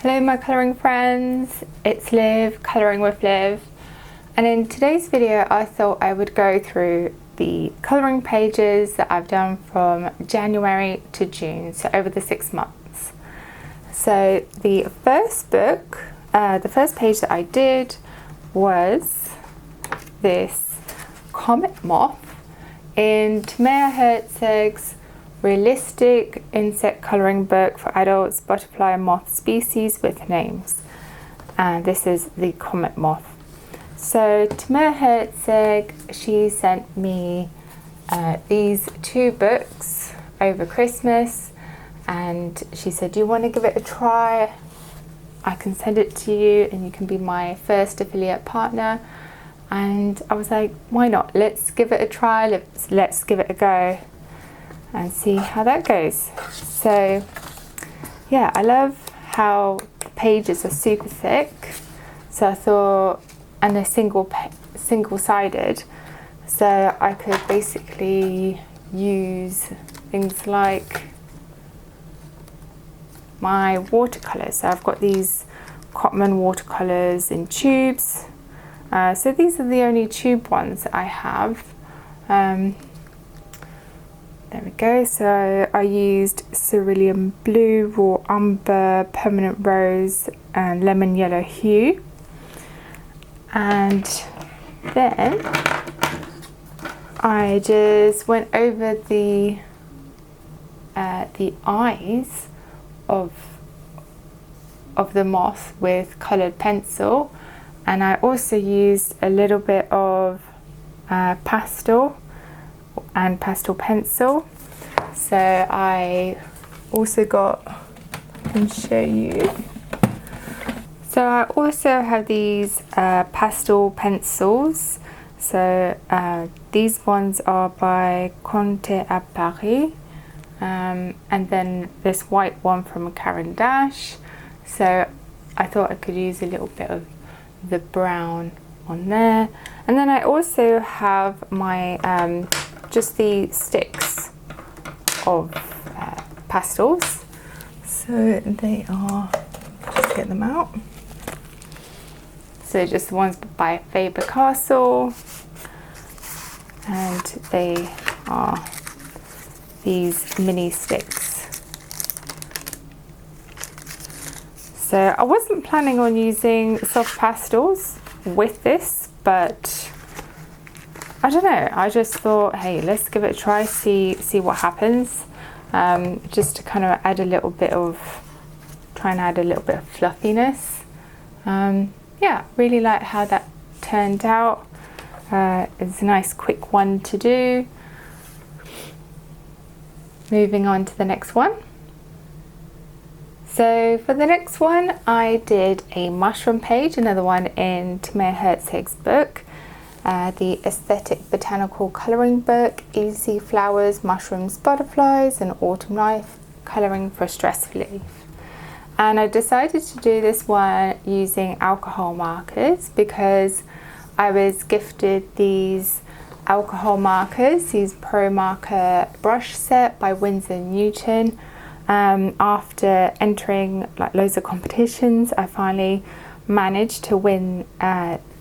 Hello my colouring friends, it's Liv, Colouring with Liv, and in today's video I thought I would go through the colouring pages that I've done from January to June, so over the 6 months. So the first book, the first page that I did was this Comet Moth in Timea Herczeg's Realistic Insect Colouring Book for Adults, Butterfly and Moth Species with Names. And this is the Comet Moth. So Timea Herczeg, she sent me these 2 books over Christmas, and she said, do you want to give it a try? I can send it to you and you can be my first affiliate partner. And I was like, why not? Let's give it a try, let's give it a go and see how that goes. So yeah, I love how the pages are super thick, so I thought, and they're single-sided, so I could basically use things like my watercolors. So I've got these Cotman watercolors in tubes, so these are the only tube ones that I have. There we go. So I used cerulean blue, raw umber, permanent rose and lemon yellow hue. And then I just went over the eyes of the moth with coloured pencil, and I also used a little bit of pastel and pastel pencil. So I also got, I can show you. So I also have these pastel pencils. So these ones are by Conte à Paris, and then this white one from Caran. So I thought I could use a little bit of the brown on there. And then I also have my just the sticks of pastels. So they are, just get them out. So just the ones by Faber Castle, and they are these mini sticks. So I wasn't planning on using soft pastels with this, but I don't know, I just thought, hey, let's give it a try, see what happens, just to kind of add a little bit of, try and add a little bit of fluffiness. Yeah, really like how that turned out. It's a nice quick one to do. Moving on to the next one. So for the next one, I did a mushroom page, another one in Timea Herczeg's book. The Aesthetic Botanical Colouring Book, Easy Flowers, Mushrooms, Butterflies and Autumn Life Colouring for Stress Relief. And I decided to do this one using alcohol markers because I was gifted these alcohol markers, these Pro Marker brush set by Winsor & Newton. After entering like loads of competitions, I finally managed to win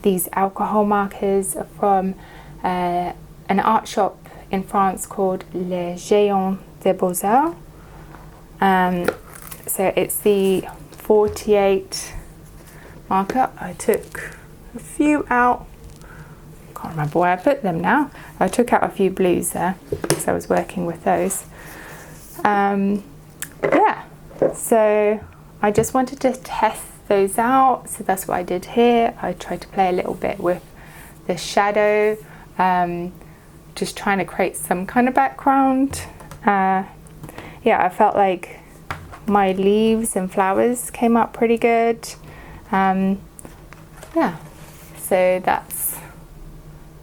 these alcohol markers from an art shop in France called Les Géants des Beaux-Arts. So it's the 48 marker. I took a few out, can't remember where I put them now. I took out a few blues there because I was working with those. Yeah, so I just wanted to test those out, so that's what I did here. I tried to play a little bit with the shadow, just trying to create some kind of background. Yeah, I felt like my leaves and flowers came out pretty good. Yeah, so that's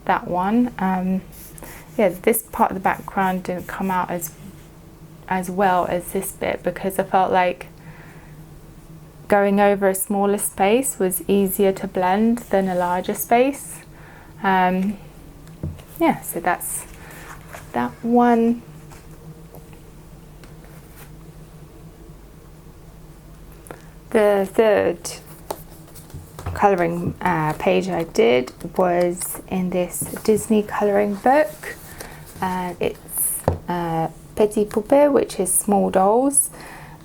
that one. Yeah, this part of the background didn't come out as well as this bit because I felt like going over a smaller space was easier to blend than a larger space. Yeah, so that's that one. The third colouring page I did was in this Disney colouring book. It's Petit Poupée, which is small dolls,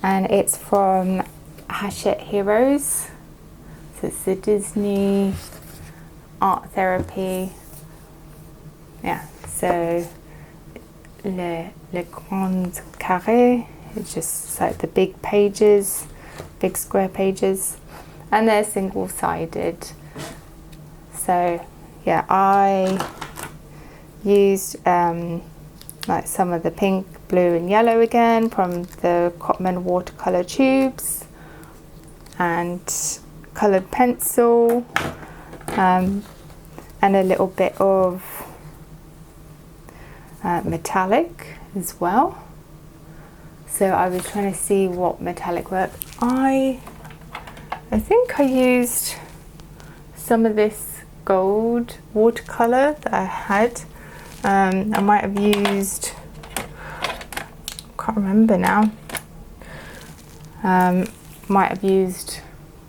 and it's from Hachette Heroes. So it's the Disney art therapy. Yeah, so les grands carrés, it's just like the big pages, big square pages, and they're single-sided. So yeah, I used like some of the pink, blue and yellow again from the Comet watercolor tubes, and coloured pencil, and a little bit of metallic as well. So I was trying to see what metallic worked. I think I used some of this gold watercolor that I had. I might have used, can't remember now. Might have used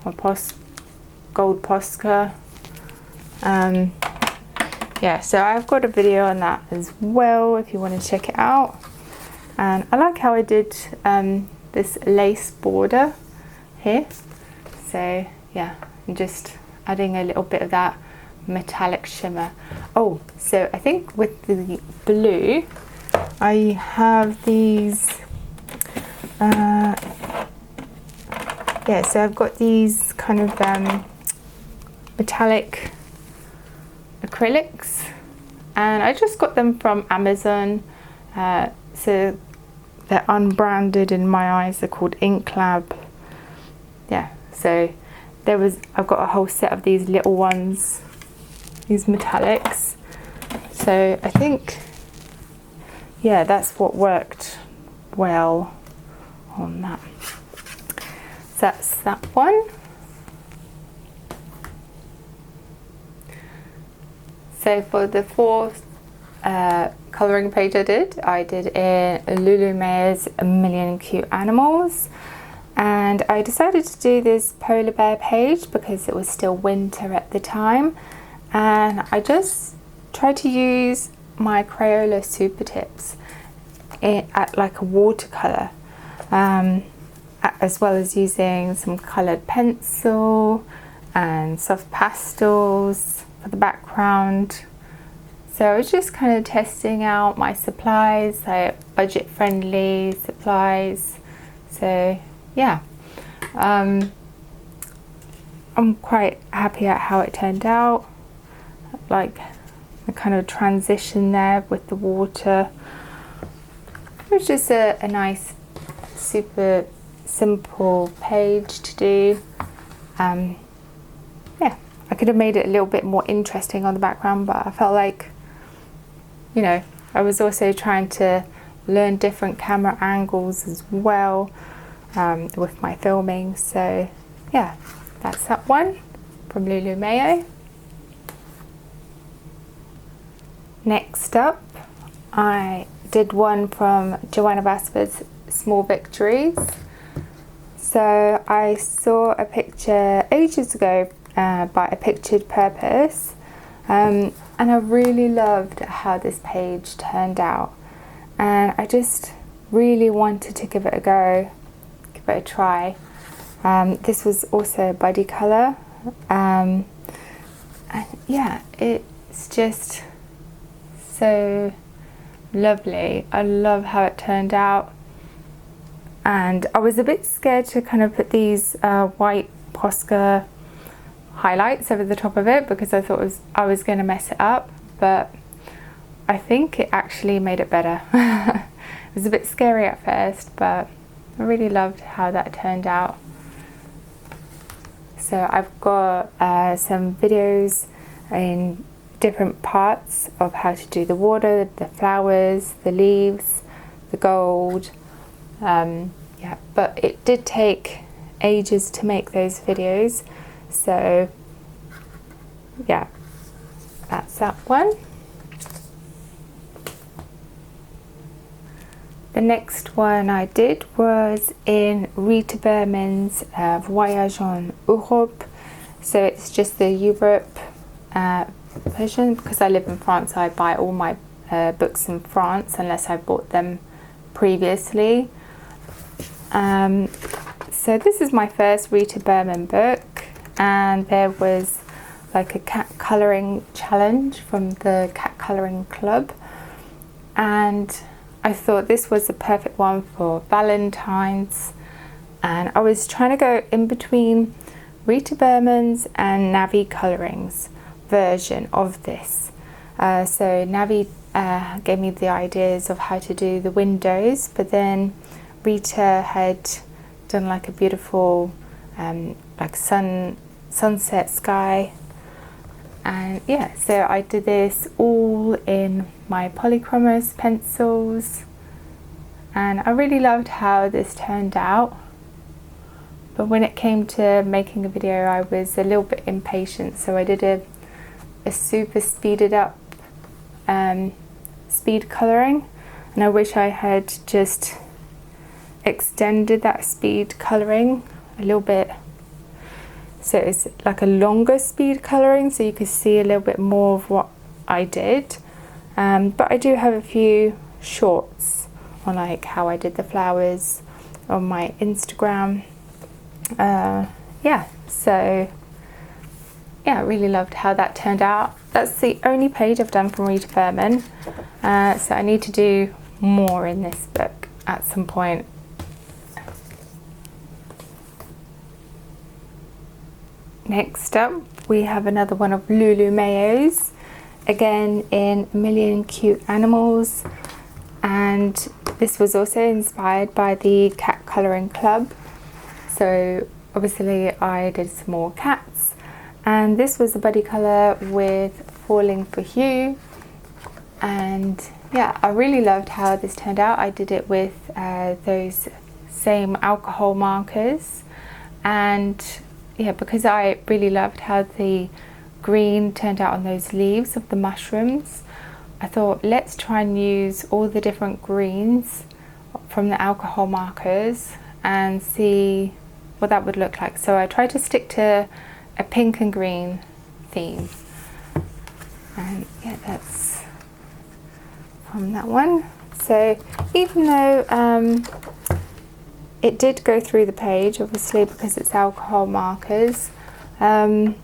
a gold Posca. Yeah, so I've got a video on that as well if you want to check it out. And I like how I did this lace border here. So yeah, I'm just adding a little bit of that metallic shimmer. Oh, so I think with the blue, I have these, yeah, so I've got these kind of metallic acrylics, and I just got them from Amazon. So they're unbranded in my eyes. They're called Inklab. Yeah, so I've got a whole set of these little ones, these metallics. So I think, yeah, that's what worked well on that. So that's that one. So for the fourth colouring page I did in Lulu Mayo's A Million Cute Animals, and I decided to do this polar bear page because it was still winter at the time, and I just tried to use my Crayola super tips at like a watercolour, as well as using some coloured pencil and soft pastels for the background. So I was just kind of testing out my supplies, like budget friendly supplies. So yeah, I'm quite happy at how it turned out. Like the kind of transition there with the water. It was just a nice, super simple page to do. Yeah, I could have made it a little bit more interesting on the background, but I felt like, you know, I was also trying to learn different camera angles as well with my filming. So yeah, that's that one from Lulu Mayo. Next up, I did one from Johanna Basford's Small Victories. So I saw a picture ages ago by A Pictured Purpose, and I really loved how this page turned out, and I just really wanted to give it a go, give it a try. This was also a buddy colour, and yeah, it's just so lovely. I love how it turned out, and I was a bit scared to kind of put these white Posca highlights over the top of it because I thought I was going to mess it up, but I think it actually made it better. It was a bit scary at first, but I really loved how that turned out. So I've got some videos in different parts of how to do the water, the flowers, the leaves, the gold. Yeah, but it did take ages to make those videos. So yeah, that's that one. The next one I did was in Rita Berman's Voyage en Europe. So it's just the Europe version. Because I live in France, I buy all my books in France unless I bought them previously. So this is my first Rita Berman book, and there was like a cat colouring challenge from the cat colouring club, and I thought this was the perfect one for Valentine's. And I was trying to go in between Rita Berman's and Navi Coloring's version of this. So Navi gave me the ideas of how to do the windows, but then Rita had done like a beautiful like sunset sky. And yeah, so I did this all in my polychromos pencils, and I really loved how this turned out. But when it came to making a video, I was a little bit impatient, so I did a super speeded up speed colouring, and I wish I had just extended that speed colouring a little bit, so it's like a longer speed colouring, so you could see a little bit more of what I did. But I do have a few shorts on like how I did the flowers on my Instagram. Yeah, so yeah, I really loved how that turned out. That's the only page I've done from Rita Berman, so I need to do more in this book at some point. Next up, we have another one of Lulu Mayo's, again in A Million Cute Animals, and this was also inspired by the cat colouring club. So obviously I did some more cats, and this was a buddy colour with Falling for Hue, and yeah, I really loved how this turned out. I did it with those same alcohol markers, and yeah, because I really loved how the green turned out on those leaves of the mushrooms, I thought let's try and use all the different greens from the alcohol markers and see what that would look like. So I tried to stick to a pink and green theme, and yeah, that's from that one. So even though it did go through the page, obviously because it's alcohol markers, I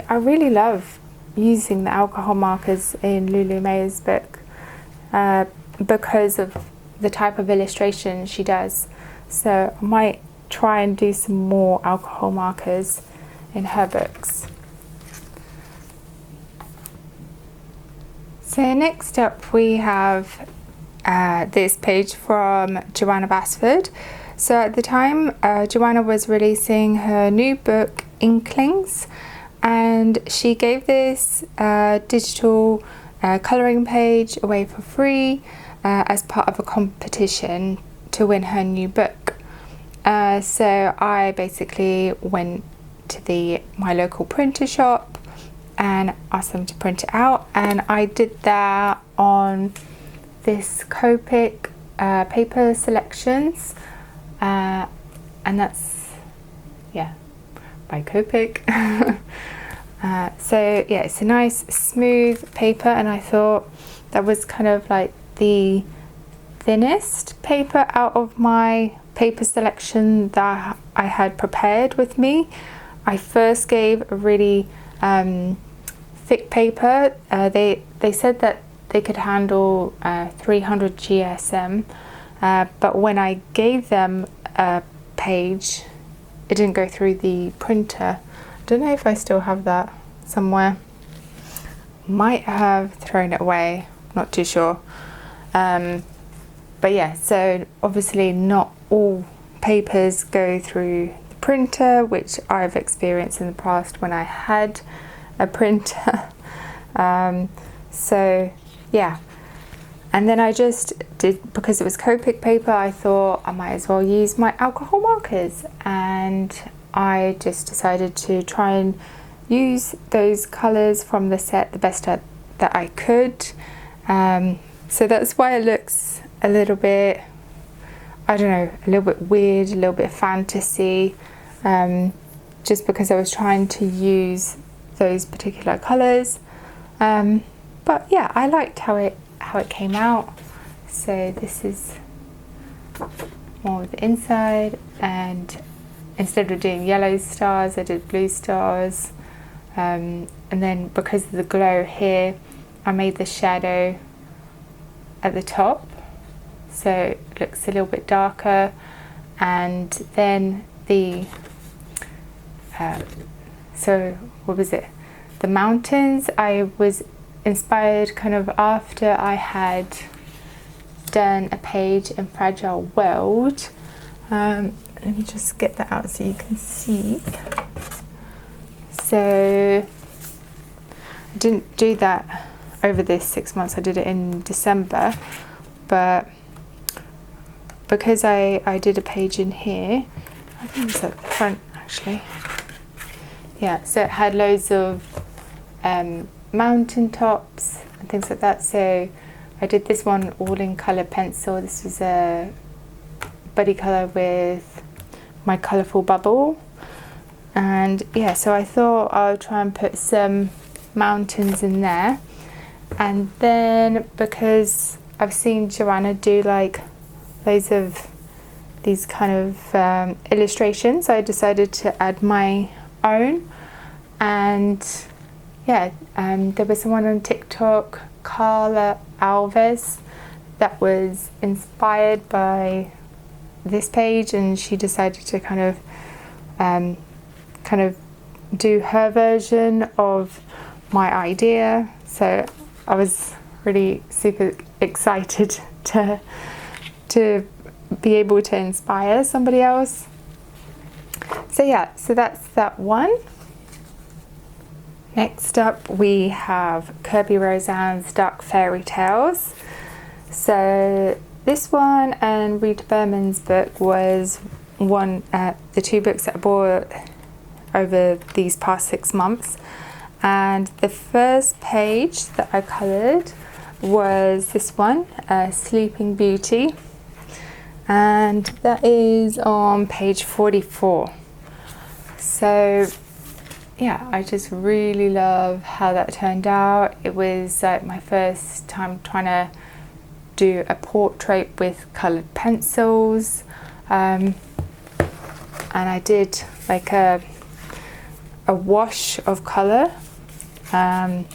really love using the alcohol markers in Lulu Mayo's book because of the type of illustration she does. So I might try and do some more alcohol markers in her books. So next up we have this page from Johanna Basford. So at the time Johanna was releasing her new book Inklings, and she gave this digital colouring page away for free as part of a competition to win her new book. So I basically went to my local printer shop and asked them to print it out, and I did that on this Copic paper selections, and that's by Copic. So yeah, it's a nice smooth paper, and I thought that was kind of like the thinnest paper out of my paper selection that I had prepared with me. I first gave a really thick paper. They said that they could handle 300 GSM, but when I gave them a page, it didn't go through the printer. I don't know if I still have that somewhere. Might have thrown it away, not too sure. But yeah, so obviously not all papers go through the printer, which I've experienced in the past when I had a printer. So yeah, and then I just did, because it was Copic paper, I thought I might as well use my alcohol markers, and I just decided to try and use those colours from the set the best that I could. So that's why it looks a little bit, I don't know, a little bit weird, a little bit fantasy, just because I was trying to use those particular colours. But yeah, I liked how it came out. So this is more of the inside, and instead of doing yellow stars I did blue stars, and then because of the glow here I made the shadow at the top so it looks a little bit darker, and then the so what was it, the mountains, I was inspired kind of after I had done a page in Fragile World. Let me just get that out so you can see. So I didn't do that over this 6 months, I did it in December, but because I did a page in here, I think it's at the front actually. Yeah, so it had loads of mountain tops and things like that. So I did this one all in colour pencil. This was a buddy colour with my colourful bubble, and yeah, so I thought I'll try and put some mountains in there. And then because I've seen Johanna do like loads of these kind of illustrations, I decided to add my own. And yeah, there was someone on TikTok, Carla Alves, that was inspired by this page, and she decided to kind of do her version of my idea. So I was really super excited to be able to inspire somebody else. So yeah, so that's that one. Next up we have Kerby Rosanes' Dark Fairy Tales. So this one and Rita Berman's book was the two books that I bought over these past 6 months. And the first page that I coloured was this one, Sleeping Beauty, and that is on page 44. So yeah, I just really love how that turned out. It was like my first time trying to do a portrait with coloured pencils, and I did like a wash of colour, and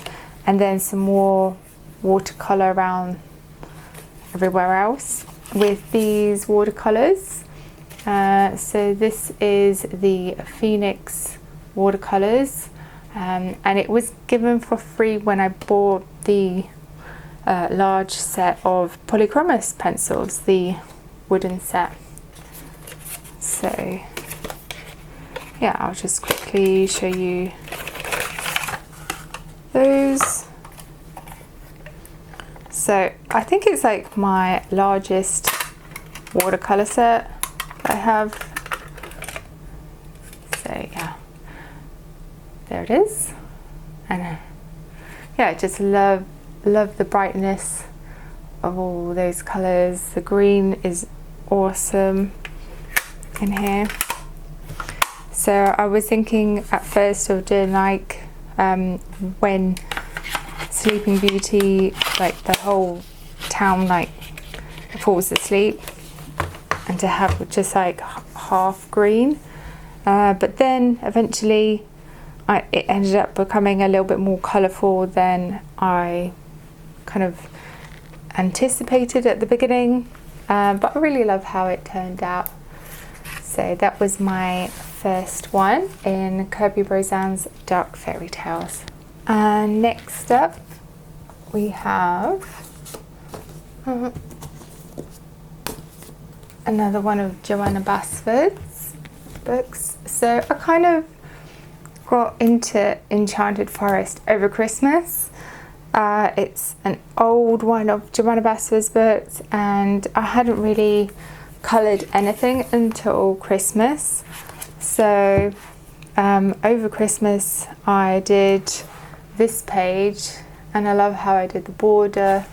then some more watercolour around everywhere else with these watercolours. So this is the Phoenix watercolours, and it was given for free when I bought the large set of Polychromos pencils, the wooden set. So yeah, I'll just quickly show you those. So I think it's like my largest watercolor set that I have. So yeah, there it is. And yeah, I just love the brightness of all those colors. The green is awesome in here. So I was thinking at first of doing like when Sleeping Beauty, like the whole town like falls asleep, and to have just like half green, but then eventually it ended up becoming a little bit more colourful than I kind of anticipated at the beginning, but I really love how it turned out. So that was my first one in Kerby Rosanes' Dark Fairy Tales. And next up we have another one of Johanna Basford's books. So I kind of got into Enchanted Forest over Christmas. It's an old one of Johanna Basford's books, and I hadn't really coloured anything until Christmas. So over Christmas I did this page, and I love how I did the border,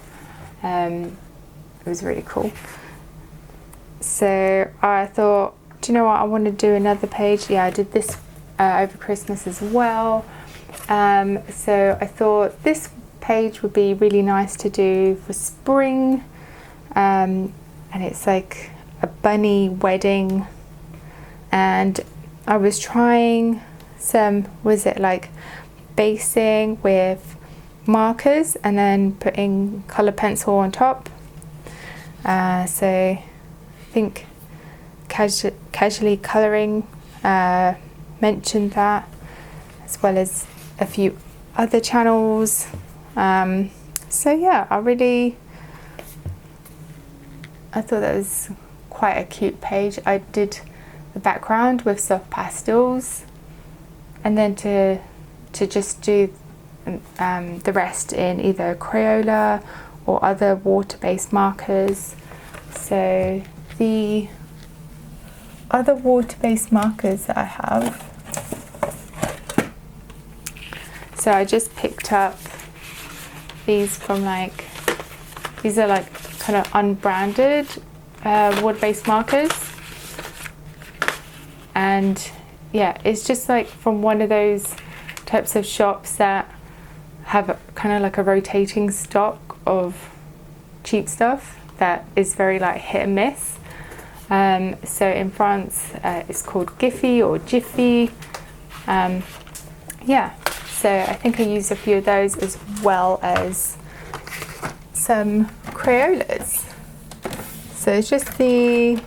kind it was really cool. So I thought, do you know what, I want to do another page. Yeah, I did this over Christmas as well. So I thought this page would be really nice to do for spring. And it's like a bunny wedding. And I was trying some, was it like basing with markers and then putting colour pencil on top. So I think casually colouring mentioned that, as well as a few other channels. So yeah, I thought that was quite a cute page. I did the background with soft pastels, and then to just do the rest in either Crayola or other water-based markers. So the other water-based markers that I have, so I just picked up these from these are like kind of unbranded water-based markers, and yeah, it's just like from one of those types of shops that have kind of like a rotating stock of cheap stuff that is very like hit and miss. So in France it's called Giphy or Jiffy. Yeah, so I think I used a few of those as well as some Crayolas. So it's just the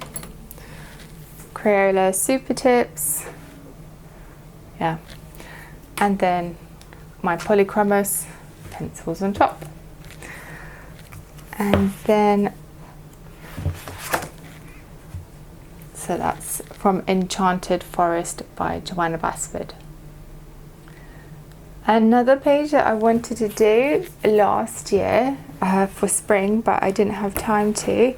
Crayola Super Tips, yeah, and then my Polychromos pencils on top. And then, so that's from Enchanted Forest by Johanna Basford. Another page that I wanted to do last year for spring, but I didn't have time to,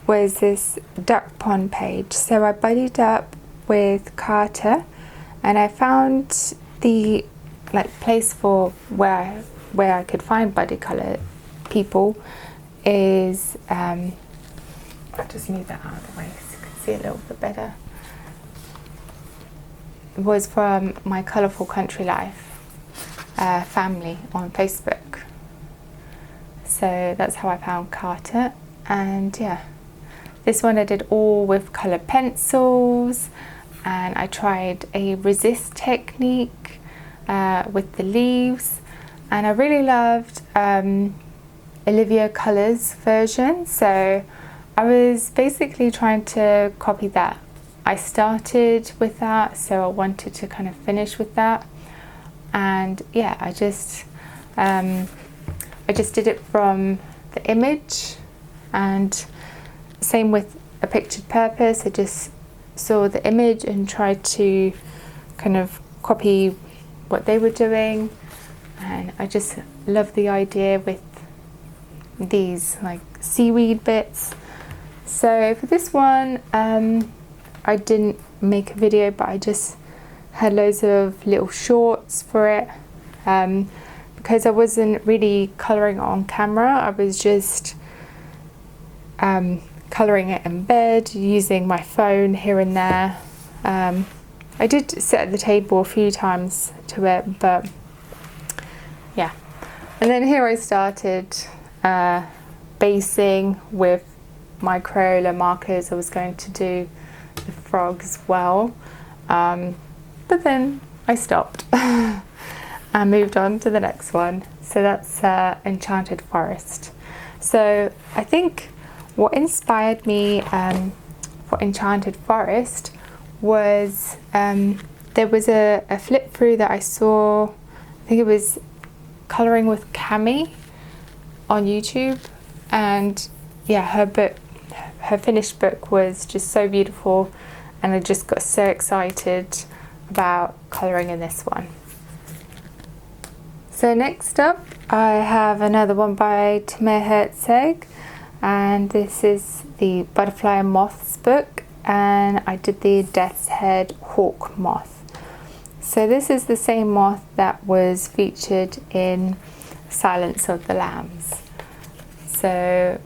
was this duck pond page. So I buddied up with Carter, and I found the place for where I could find buddy colour people is I'll just move that out of the way so you can see a little bit better. It was from my Colourful Country Life family on Facebook. So that's how I found Carter. And yeah, this one I did all with coloured pencils, and I tried a resist technique with the leaves, and I really loved Olivia Colours version, so I was basically trying to copy that. I started with that, so I wanted to kind of finish with that, and yeah, I just did it from the image, and same with a pictured purpose. I just saw the image and tried to kind of copy what they were doing, and I just love the idea with these like seaweed bits. So for this one I didn't make a video, but I just had loads of little shorts for it, because I wasn't really colouring on camera. I was just colouring it in bed using my phone here and there. I did sit at the table a few times to it, but yeah. And then here I started basing with my Crayola markers. I was going to do the frog as well, but then I stopped and moved on to the next one. So that's Enchanted Forest. So I think what inspired me for Enchanted Forest was there was a flip through that I saw. I think it was Colouring with Cami on YouTube, and yeah, her finished book was just so beautiful, and I just got so excited about colouring in this one. So next up I have another one by Timea Herczeg, and this is the Butterfly and Moths book, and I did the Death's Head Hawk Moth. So this is the same moth that was featured in Silence of the Lambs. So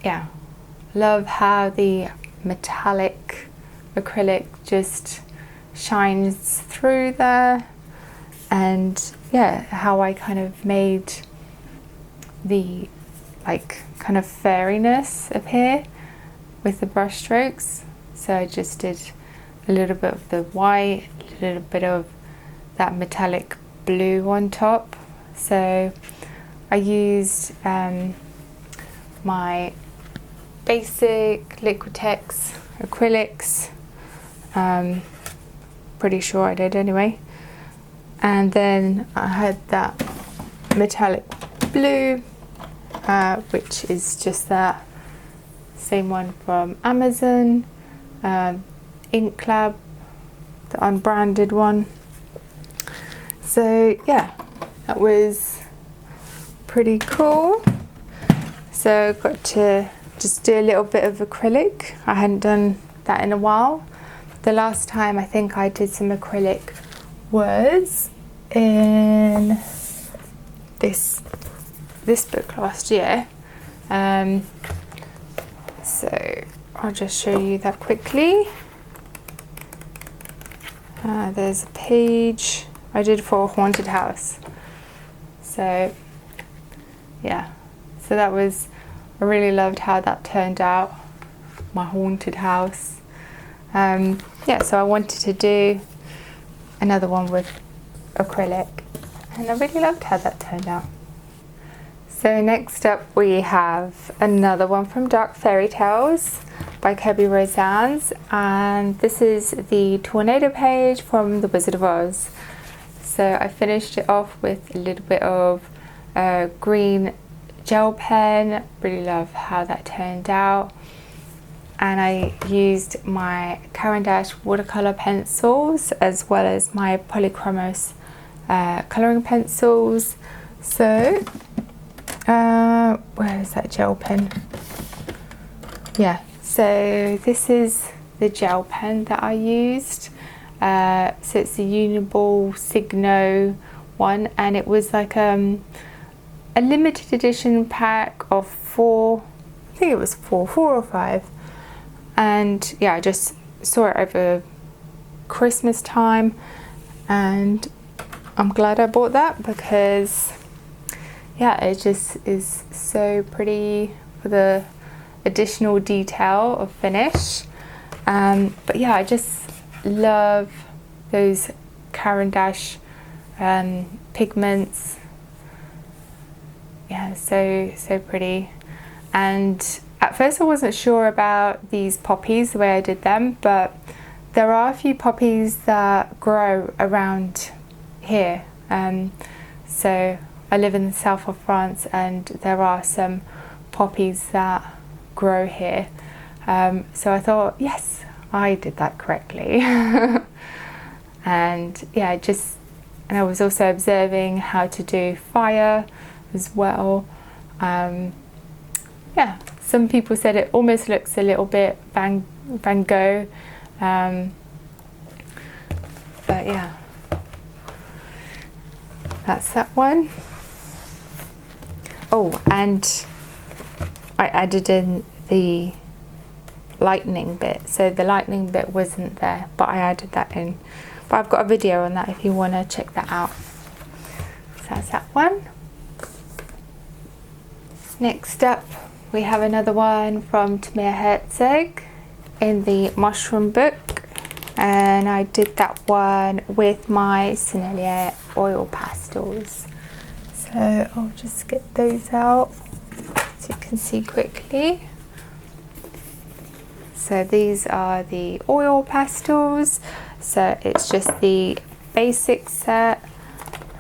yeah, love how the metallic acrylic just shines through there, and yeah, how I kind of made the like kind of fairiness appear with the brush strokes. So I just did a little bit of the white, a little bit of that metallic blue on top. So I used my basic Liquitex acrylics, pretty sure I did anyway, and then I had that metallic blue, which is just that same one from Amazon, Inklab, the unbranded one. So yeah, that was pretty cool. So got to just do a little bit of acrylic. I hadn't done that in a while. The last time I think I did some acrylic was in this book last year. So I'll just show you that quickly. There's a page I did for a haunted house. So yeah, so that was, I really loved how that turned out, my haunted house. Yeah, so I wanted to do another one with acrylic, and I really loved how that turned out. So next up we have another one from Dark Fairy Tales by Kerby Rosanes, and this is the tornado page from The Wizard of Oz. So I finished it off with a little bit of green gel pen. Really love how that turned out, and I used my Caran watercolor pencils as well as my Polychromos colouring pencils. So where is that gel pen? Yeah, so this is the gel pen that I used. So it's the Uniball Signo one, and it was like a limited edition pack of 4, I think it was 4 or 5. And yeah, I just saw it over Christmas time, and I'm glad I bought that because yeah, it just is so pretty for the additional detail of finish. But yeah, I just love those Caran pigments. Yeah, so pretty. And at first I wasn't sure about these poppies, the way I did them, but there are a few poppies that grow around here. So I live in the south of France, and there are some poppies that grow here. So I thought, yes, I did that correctly. And yeah, and I was also observing how to do fire as well. Yeah, some people said it almost looks a little bit Van Gogh, but yeah, that's that one. Oh, and I added in the lightning bit, so the lightning bit wasn't there, but I added that in. But I've got a video on that if you want to check that out. So that's that one. Next up we have another one from Timea Herczeg in the mushroom book, and I did that one with my Sennelier oil pastels. So I'll just get those out so you can see quickly. So these are the oil pastels. So it's just the basic set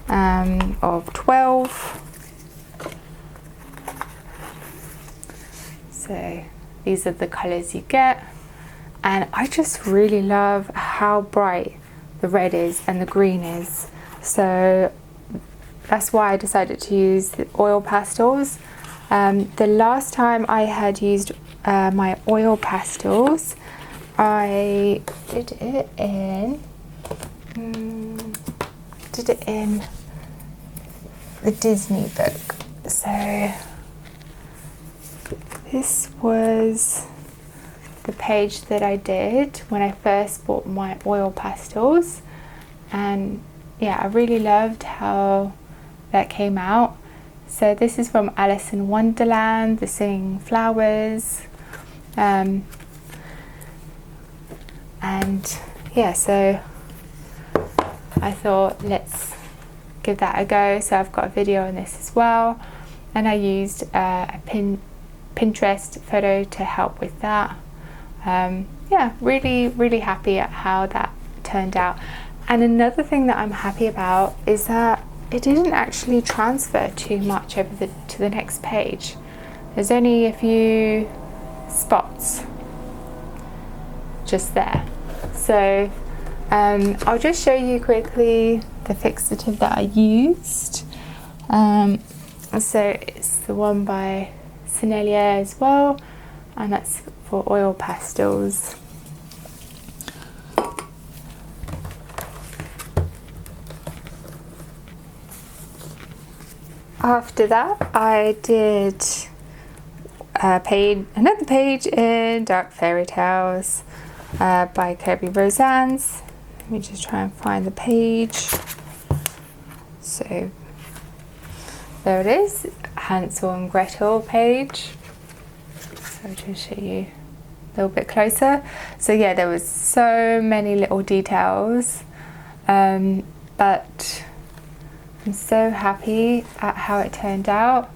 of 12. So these are the colours you get, and I just really love how bright the red is and the green is. So that's why I decided to use the oil pastels. The last time I had used my oil pastels, I did it in the Disney book. So this was the page that I did when I first bought my oil pastels, and yeah, I really loved how that came out. So this is from Alice in Wonderland, the Singing Flowers, and yeah, so I thought let's give that a go. So I've got a video on this as well, and I used a Pinterest photo to help with that. Yeah, really happy at how that turned out. And another thing that I'm happy about is that it didn't actually transfer too much over to the next page. There's only a few spots just there. So I'll just show you quickly the fixative that I used. So it's the one by Sennelier as well, and that's for oil pastels. After that, I did another page in Dark Fairy Tales by Kerby Rosanes. Let me just try and find the page. So there it is, Hansel and Gretel page. So I'll just show you a little bit closer. So yeah, there was so many little details, but I'm so happy at how it turned out.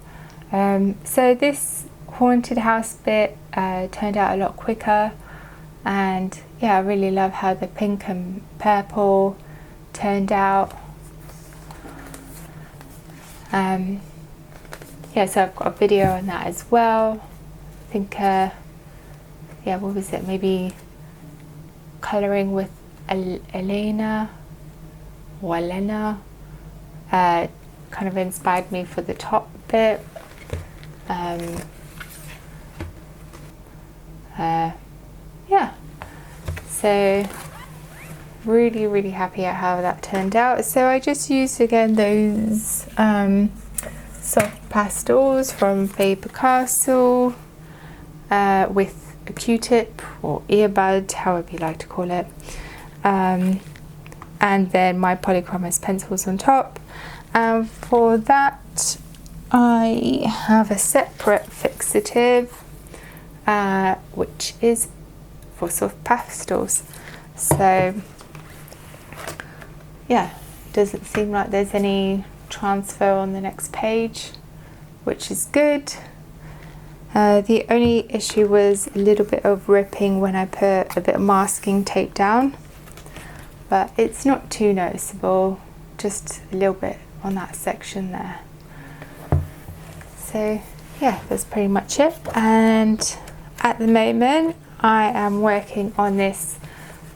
So this haunted house bit turned out a lot quicker, and yeah, I really love how the pink and purple turned out. Yeah, so I've got a video on that as well. I think yeah, what was it, maybe colouring with Elena or Elena kind of inspired me for the top bit. Yeah, so really happy at how that turned out. So I just used again those soft pastels from Faber Castell with a Q-tip or earbud, however you like to call it, and then my polychromos pencils on top. And for that I have a separate fixative which is for soft pastels. So yeah, doesn't seem like there's any transfer on the next page, which is good. The only issue was a little bit of ripping when I put a bit of masking tape down, but it's not too noticeable, just a little bit on that section there. So yeah, that's pretty much it. And at the moment I am working on this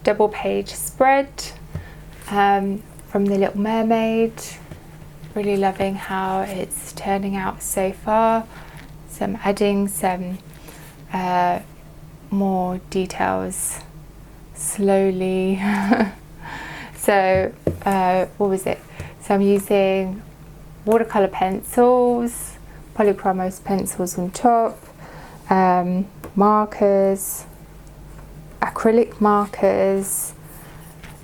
double page spread from The Little Mermaid. Really loving how it's turning out so far. So I'm adding some more details slowly. So what was it? So I'm using watercolor pencils, polychromos pencils on top, markers, acrylic markers.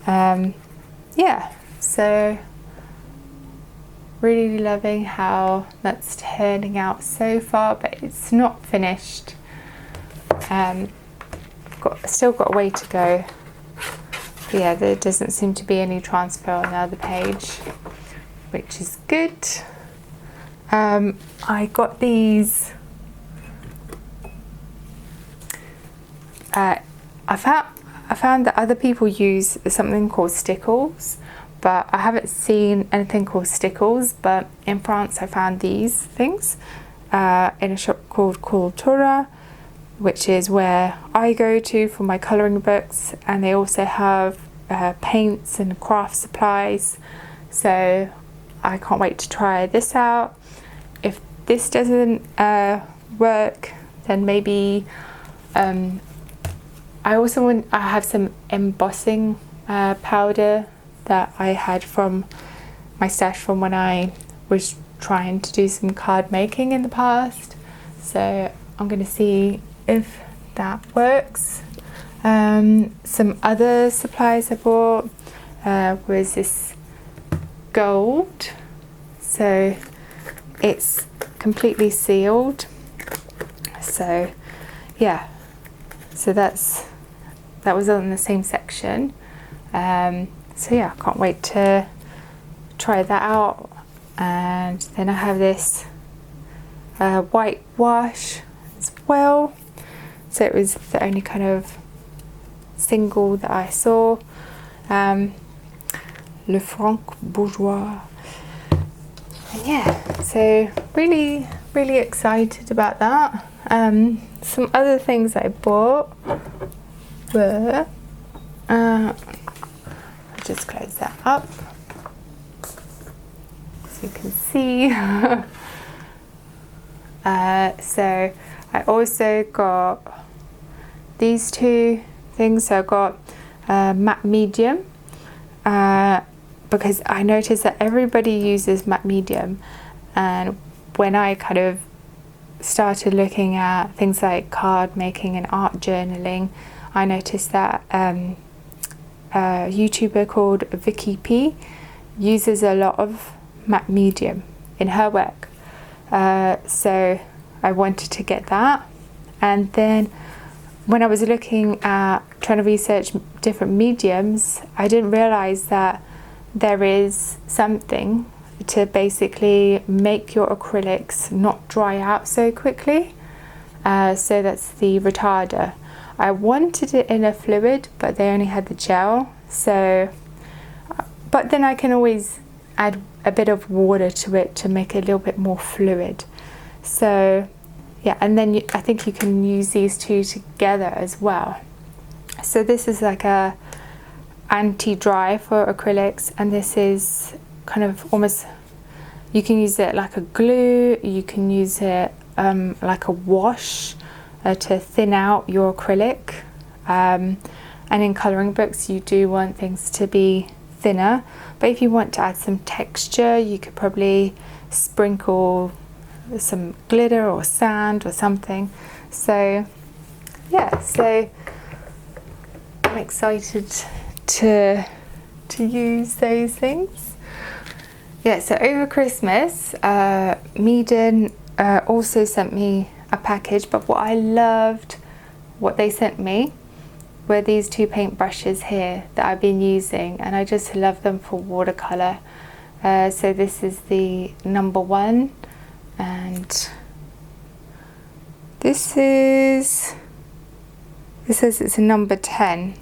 Yeah, so really loving how that's turning out so far, but it's not finished. Still got a way to go. But yeah, there doesn't seem to be any transfer on the other page, which is good. I got these. I found that other people use something called stickles, but I haven't seen anything called stickles. But in France I found these things in a shop called Cultura, which is where I go to for my colouring books, and they also have paints and craft supplies. So I can't wait to try this out. If this doesn't work, then maybe I have some embossing powder that I had from my stash from when I was trying to do some card making in the past. So I'm going to see if that works. Some other supplies I bought was this gold, so it's completely sealed. So yeah, so that was on the same section. So yeah, I can't wait to try that out. And then I have this white wash as well. So it was the only kind of single that I saw. LeFranc Bourgeois. And yeah, so really excited about that. Some other things I bought were, I'll just close that up so you can see. So I also got these two things. So I got matte medium, because I noticed that everybody uses matte medium, and when I kind of started looking at things like card making and art journaling, I noticed that a YouTuber called Vicky P uses a lot of matte medium in her work. So I wanted to get that. And then when I was looking at trying to research different mediums, I didn't realize that there is something to basically make your acrylics not dry out so quickly. So that's the retarder. I wanted it in a fluid, but they only had the gel. So, but then I can always add a bit of water to it to make it a little bit more fluid. So yeah, and then I think you can use these two together as well. So this is like a anti-dry for acrylics, and this is kind of almost, you can use it like a glue, you can use it like a wash to thin out your acrylic. And in colouring books you do want things to be thinner, but if you want to add some texture, you could probably sprinkle some glitter or sand or something. So yeah, so I'm excited to use those things. Yeah, so over Christmas, Meaden also sent me a package, but what I loved, what they sent me, were these two paint brushes here that I've been using, and I just love them for watercolour. So this is the number 1, and this says it's a number 10.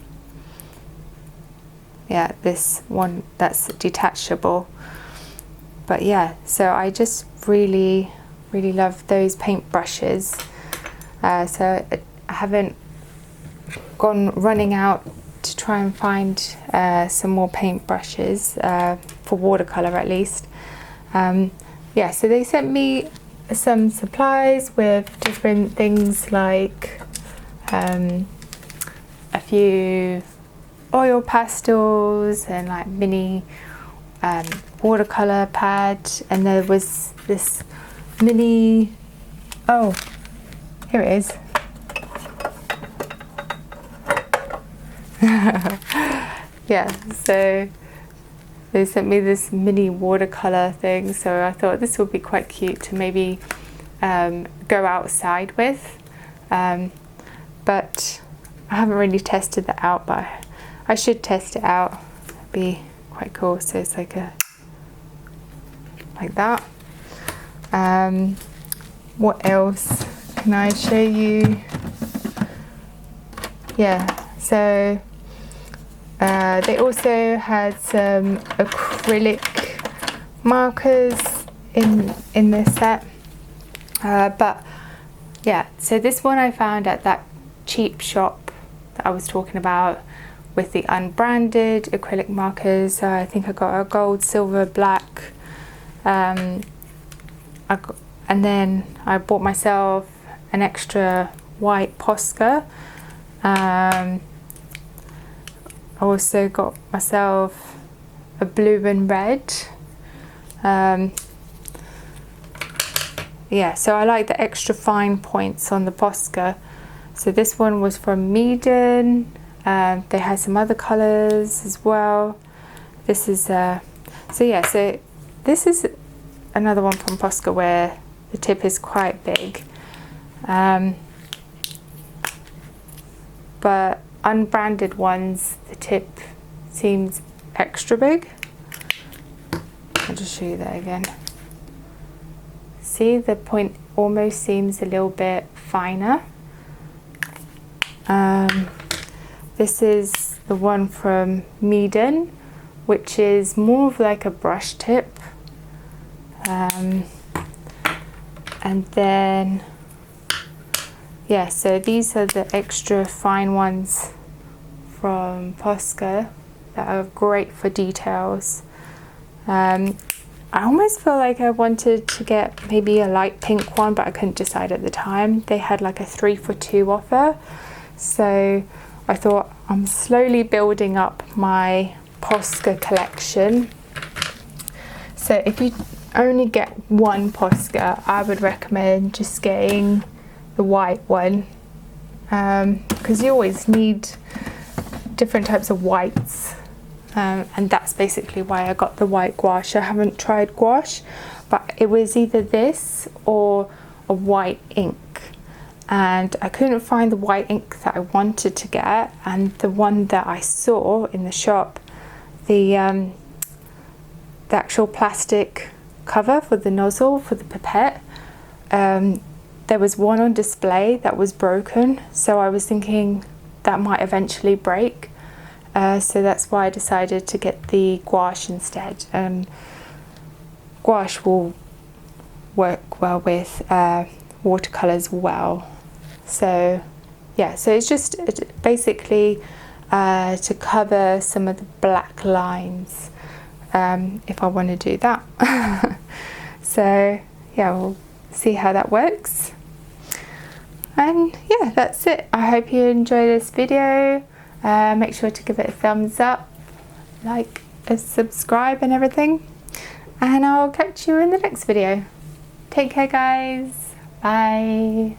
Yeah, this one, that's detachable. But yeah, so I just really love those paint brushes. So I haven't gone running out to try and find some more paint brushes for watercolor at least. Yeah, so they sent me some supplies with different things like a few oil pastels and like mini watercolor pad, and there was this mini, oh, here it is. Yeah, so they sent me this mini watercolor thing, so I thought this would be quite cute to maybe go outside with, but I haven't really tested that out, but I should test it out. It'd be quite cool. So it's like that. What else can I show you? Yeah, so they also had some acrylic markers in this set, but yeah, so this one I found at that cheap shop that I was talking about with the unbranded acrylic markers. I think I got a gold, silver, black, and then I bought myself an extra white Posca. I also got myself a blue and red. yeah, so I like the extra fine points on the Posca. So this one was from Meeden. They had some other colours as well. This is so this is another one from Posca where the tip is quite big, but unbranded ones, the tip seems extra big. I'll just show you that again. See, the point almost seems a little bit finer. This is the one from Meeden, which is more of like a brush tip. And then, yeah, so these are the extra fine ones from Posca that are great for details. I almost feel like I wanted to get maybe a light pink one, but I couldn't decide at the time. They had like a 3 for 2 offer. So I thought I'm slowly building up my Posca collection. So if you only get one Posca, I would recommend just getting the white one, because you always need different types of whites, and that's basically why I got the white gouache. I haven't tried gouache, but it was either this or a white ink, and I couldn't find the white ink that I wanted to get. And the one that I saw in the shop, the actual plastic cover for the nozzle for the pipette, there was one on display that was broken, so I was thinking that might eventually break, so that's why I decided to get the gouache instead. Gouache will work well with watercolors well. So yeah, so it's just basically to cover some of the black lines, if I want to do that. So yeah, we'll see how that works. And yeah, that's it. I hope you enjoyed this video. Make sure to give it a thumbs up, like, subscribe and everything, and I'll catch you in the next video. Take care guys, bye.